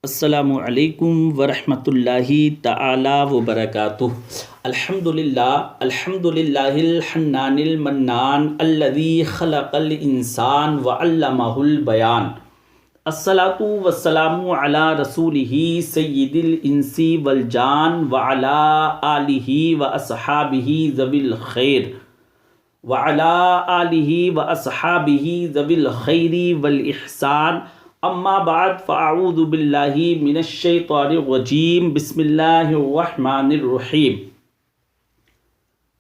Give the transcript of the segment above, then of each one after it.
السلام علیکم ورحمۃ اللہ تعالی وبرکاتہ۔ الحمد للہ الحنان المنان الذی خلق الانسان وعلمہ البیان، الصلاۃ والسلام علی رسولہ سید الانس والجان وعلی آلہ واصحابہ ذوی الخیر ذوی الخیر والاحسان، اما بعد فاعوذ باللہ من الشیطان الرجیم، بسم اللہ الرحمن الرحیم۔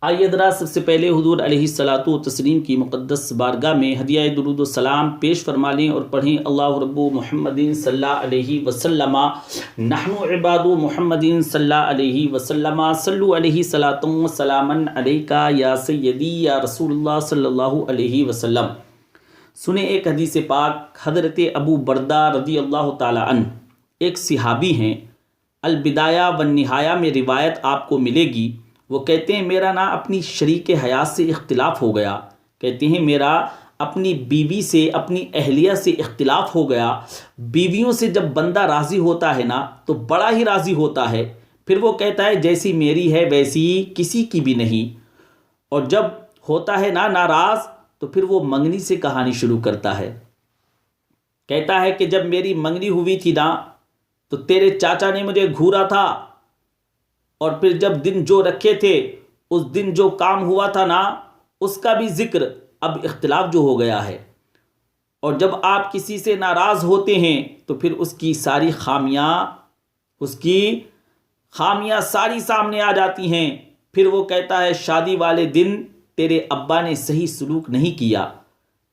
آئیے ذرا سب سے پہلے حضور علیہ الصلاۃ والتسلیم کی مقدس بارگاہ میں ہدیہ درود و سلام پیش فرما لیں اور پڑھیں اللہ رب محمد صلی اللہ علیہ وسلم نحن عباد محمد صلی اللہ علیہ وسلم صلو علیہ صلاۃ و سلاما علیکا یا سیدی یا رسول اللہ صلی اللہ علیہ وسلم۔ سنیں ایک حدیث پاک، حضرت ابو بردہ رضی اللہ تعالی عنہ ایک صحابی ہیں، البدایہ والنہایہ میں روایت آپ کو ملے گی۔ وہ کہتے ہیں میرا نا اپنی شریک حیات سے اختلاف ہو گیا، کہتے ہیں میرا اپنی بیوی سے، اپنی اہلیہ سے اختلاف ہو گیا۔ بیویوں سے جب بندہ راضی ہوتا ہے نا تو بڑا ہی راضی ہوتا ہے، پھر وہ کہتا ہے جیسی میری ہے ویسی کسی کی بھی نہیں، اور جب ہوتا ہے نا ناراض تو پھر وہ منگنی سے کہانی شروع کرتا ہے، کہتا ہے کہ جب میری منگنی ہوئی تھی نا تو تیرے چاچا نے مجھے گھورا تھا، اور پھر جب دن جو رکھے تھے اس دن جو کام ہوا تھا نا اس کا بھی ذکر، اب اختلاف جو ہو گیا ہے، اور جب آپ کسی سے ناراض ہوتے ہیں تو پھر اس کی خامیاں ساری سامنے آ جاتی ہیں۔ پھر وہ کہتا ہے شادی والے دن تیرے ابا نے صحیح سلوک نہیں کیا،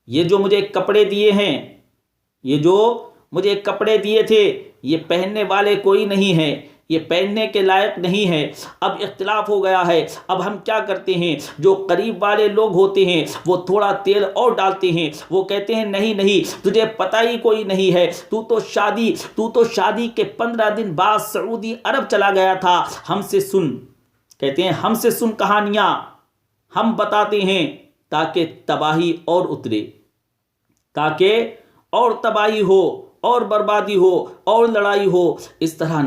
یہ جو مجھے کپڑے دیے ہیں، یہ جو مجھے کپڑے دیے تھے یہ پہننے والے کوئی نہیں ہے، یہ پہننے کے لائق نہیں ہے۔ اب اختلاف ہو گیا ہے، اب ہم کیا کرتے ہیں؟ جو قریب والے لوگ ہوتے ہیں وہ تھوڑا تیل اور ڈالتے ہیں، وہ کہتے ہیں نہیں تجھے پتہ ہی کوئی نہیں ہے، تو تو شادی کے 15 دن بعد سعودی عرب چلا گیا تھا، ہم سے سن، کہتے ہیں ہم سے سن کہانیاں، ہم بتاتے ہیں تاکہ تباہی اور اترے، تاکہ اور تباہی ہو اور بربادی ہو اور لڑائی ہو۔ اس طرح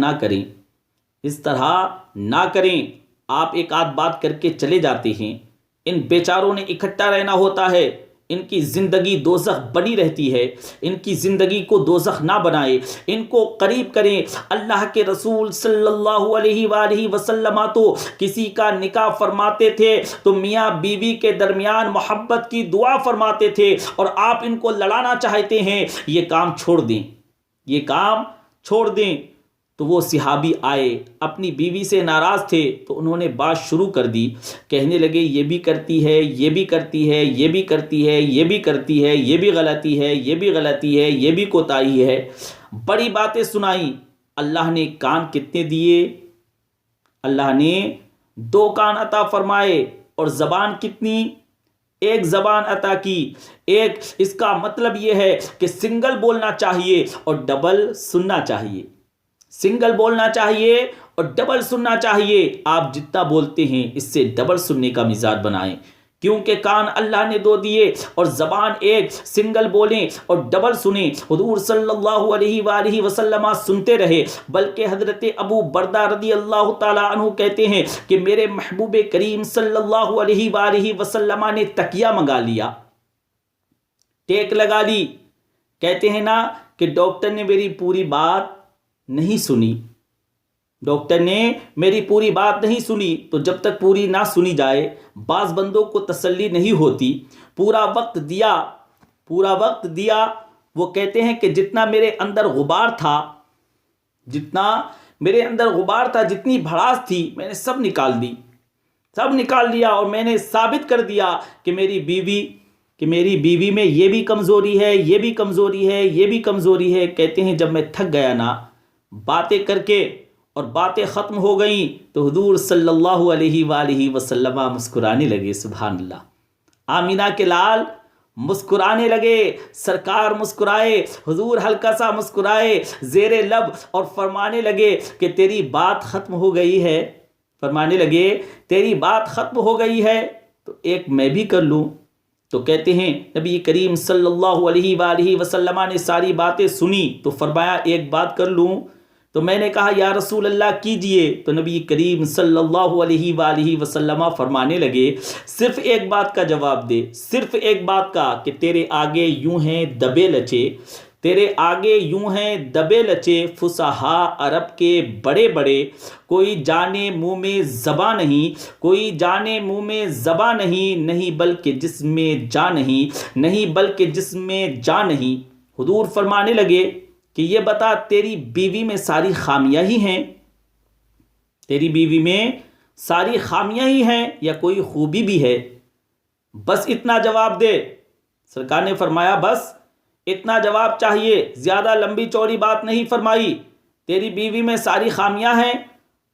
نہ کریں۔ آپ ایک آدھ بات کر کے چلے جاتے ہیں، ان بیچاروں نے اکٹھا رہنا ہوتا ہے، ان کی زندگی دوزخ بنی رہتی ہے، ان کی زندگی کو دوزخ نہ بنائے، ان کو قریب کریں۔ اللہ کے رسول صلی اللہ علیہ وآلہ وسلم تو کسی کا نکاح فرماتے تھے تو میاں بیوی کے درمیان محبت کی دعا فرماتے تھے، اور آپ ان کو لڑانا چاہتے ہیں، یہ کام چھوڑ دیں۔ تو وہ صحابی آئے، اپنی بیوی سے ناراض تھے تو انہوں نے بات شروع کر دی، کہنے لگے یہ بھی کرتی ہے، یہ بھی کرتی ہے، یہ بھی کرتی ہے، یہ بھی کرتی ہے، یہ بھی غلطی ہے، یہ بھی غلطی ہے، یہ بھی کوتاہی ہے۔ بڑی باتیں سنائیں۔ اللہ نے کان کتنے دیے؟ اللہ نے 2 کان عطا فرمائے، اور زبان کتنی؟ 1 زبان عطا کی۔ ایک، اس کا مطلب یہ ہے کہ سنگل بولنا چاہیے اور ڈبل سننا چاہیے، سنگل بولنا چاہیے اور ڈبل سننا چاہیے۔ آپ جتنا بولتے ہیں اس سے ڈبل سننے کا مزاج بنائیں، کیونکہ کان اللہ نے 2 دیے اور زبان 1، سنگل بولیں اور ڈبل سنیں۔ حضور صلی اللہ علیہ وآلہ وسلم سنتے رہے، بلکہ حضرت ابو بردہ رضی اللہ تعالی عنہ کہتے ہیں کہ میرے محبوب کریم صلی اللہ علیہ وآلہ وسلم نے تکیہ منگا لیا، ٹیک لگا لی۔ کہتے ہیں نا کہ ڈاکٹر نے میری پوری بات نہیں سنی، ڈاکٹر نے میری پوری بات نہیں سنی، تو جب تک پوری نہ سنی جائے بعض بندوں کو تسلی نہیں ہوتی۔ پورا وقت دیا۔ وہ کہتے ہیں کہ جتنا میرے اندر غبار تھا، جتنی بھڑاس تھی، میں نے سب نکال دیا، اور میں نے ثابت کر دیا کہ میری بیوی میں یہ بھی کمزوری ہے، یہ بھی کمزوری ہے، یہ بھی کمزوری ہے۔ کہتے ہیں جب میں تھک گیا نا باتیں کر کے اور باتیں ختم ہو گئیں تو حضور صلی اللہ علیہ وآلہ وسلم مسکرانے لگے۔ سبحان اللہ، آمینہ کے لال مسکرانے لگے، سرکار مسکرائے، حضور ہلکا سا مسکرائے زیر لب، اور فرمانے لگے کہ تیری بات ختم ہو گئی ہے، تو ایک میں بھی کر لوں۔ تو کہتے ہیں نبی کریم صلی اللہ علیہ وآلہ وسلم نے ساری باتیں سنی تو فرمایا ایک بات کر لوں، تو میں نے کہا یا رسول اللہ کیجئے۔ تو نبی کریم صلی اللہ علیہ وآلہ وسلم فرمانے لگے صرف ایک بات کا جواب دے، صرف ایک بات کا، کہ تیرے آگے یوں ہیں دبے لچے، تیرے آگے یوں ہیں دبے لچے فصحاء عرب کے بڑے بڑے، کوئی جانے منہ میں زباں نہیں، کوئی جانے منہ میں زباں نہیں، نہیں بلکہ جسم میں جان نہیں، نہیں بلکہ جسم میں جان نہیں۔ حضور فرمانے لگے کہ یہ بتا تیری بیوی میں ساری خامیاں ہی ہیں، تیری بیوی میں ساری خامیاں ہی ہیں یا کوئی خوبی بھی ہے؟ بس اتنا جواب دے۔ سرکار نے فرمایا بس اتنا جواب چاہیے، زیادہ لمبی چوڑی بات نہیں فرمائی۔ تیری بیوی میں ساری خامیاں ہیں۔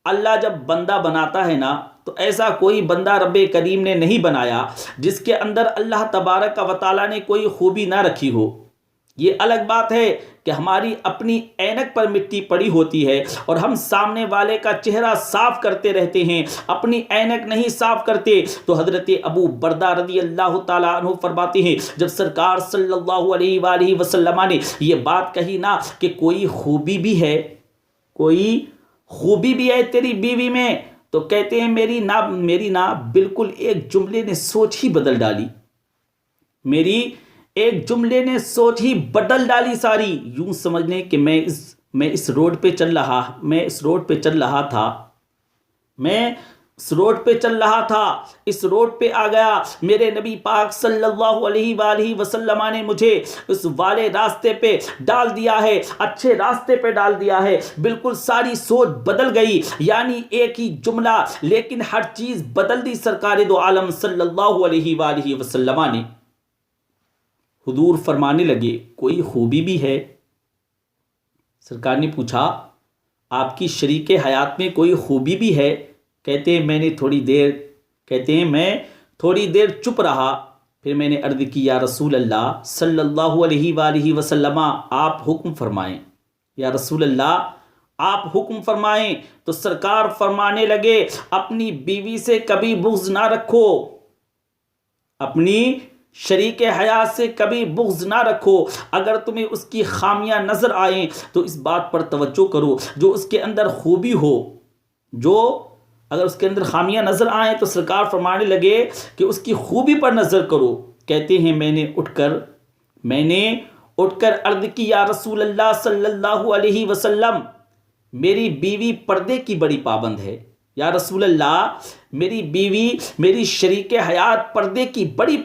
اللہ جب بندہ بناتا ہے نا تو ایسا کوئی بندہ رب کریم نے نہیں بنایا جس کے اندر اللہ تبارک و تعالیٰ نے کوئی خوبی نہ رکھی ہو۔ یہ الگ بات ہے کہ ہماری اپنی اینک پر مٹی پڑی ہوتی ہے اور ہم سامنے والے کا چہرہ صاف کرتے رہتے ہیں، اپنی اینک نہیں صاف کرتے۔ تو حضرت ابو بردہ رضی اللہ تعالیٰ عنہ فرماتے ہیں جب سرکار صلی اللہ علیہ وآلہ وسلم نے یہ بات کہی نا کہ کوئی خوبی بھی ہے، کوئی خوبی بھی ہے تیری بیوی میں، تو کہتے ہیں میری نا بالکل ایک جملے نے سوچ ہی بدل ڈالی، میری ایک جملے نے سوچ ہی بدل ڈالی ساری۔ یوں سمجھ لیں کہ میں اس روڈ پہ چل رہا تھا، اس روڈ پہ آ گیا، میرے نبی پاک صلی اللہ علیہ وآلہ وسلم نے مجھے اس والے راستے پہ ڈال دیا ہے، اچھے راستے پہ ڈال دیا ہے، بالکل ساری سوچ بدل گئی۔ یعنی ایک ہی جملہ لیکن ہر چیز بدل دی سرکار دو عالم صلی اللہ علیہ وآلہ وسلم نے۔ حضور فرمانے لگے کوئی خوبی بھی ہے؟ سرکار نے پوچھا آپ کی شریک حیات میں کوئی خوبی بھی ہے؟ کہتے ہیں میں تھوڑی دیر چپ رہا، پھر میں نے عرض کی یا رسول اللہ صلی اللہ علیہ وآلہ وسلم آپ حکم فرمائیں، یا رسول اللہ آپ حکم فرمائیں۔ تو سرکار فرمانے لگے اپنی بیوی سے کبھی بغض نہ رکھو، اپنی شریک حیات سے کبھی بغض نہ رکھو۔ اگر تمہیں اس کی خامیاں نظر آئیں تو اس بات پر توجہ کرو جو اس کے اندر خوبی ہو، اگر اس کے اندر خامیاں نظر آئیں تو سرکار فرمانے لگے کہ اس کی خوبی پر نظر کرو۔ کہتے ہیں میں نے اٹھ کر عرض کی یا رسول اللہ صلی اللہ علیہ وسلم میری بیوی پردے کی بڑی پابند ہے، یا رسول اللہ میری بیوی میری شریک حیات پردے کی بڑی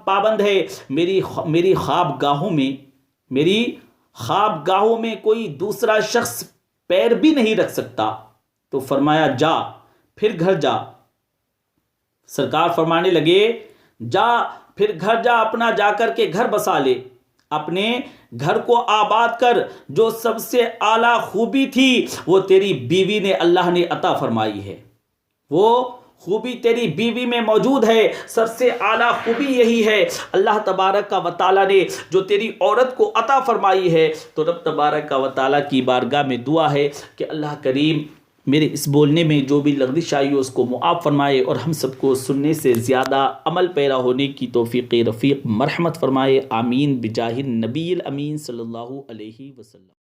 پابند ہے، میری خوابگاہوں میں کوئی دوسرا شخص پیر بھی نہیں رکھ سکتا۔ تو فرمایا جا پھر گھر جا۔ سرکار فرمانے لگے جا پھر گھر جا، اپنا جا کر کے گھر بسا لے، اپنے گھر کو آباد کر، جو سب سے اعلیٰ خوبی تھی وہ تیری بیوی نے اللہ نے عطا فرمائی ہے، وہ خوبی تیری بیوی میں موجود ہے، سب سے اعلیٰ خوبی یہی ہے اللہ تبارک و تعالیٰ نے جو تیری عورت کو عطا فرمائی ہے۔ تو رب تبارک و تعالیٰ کی بارگاہ میں دعا ہے کہ اللہ کریم میرے اس بولنے میں جو بھی لغزش آئی ہو اس کو معاف فرمائے اور ہم سب کو سننے سے زیادہ عمل پیرا ہونے کی توفیق رفیق مرحمت فرمائے، آمین بجاہ النبی الامین صلی اللہ علیہ وسلم۔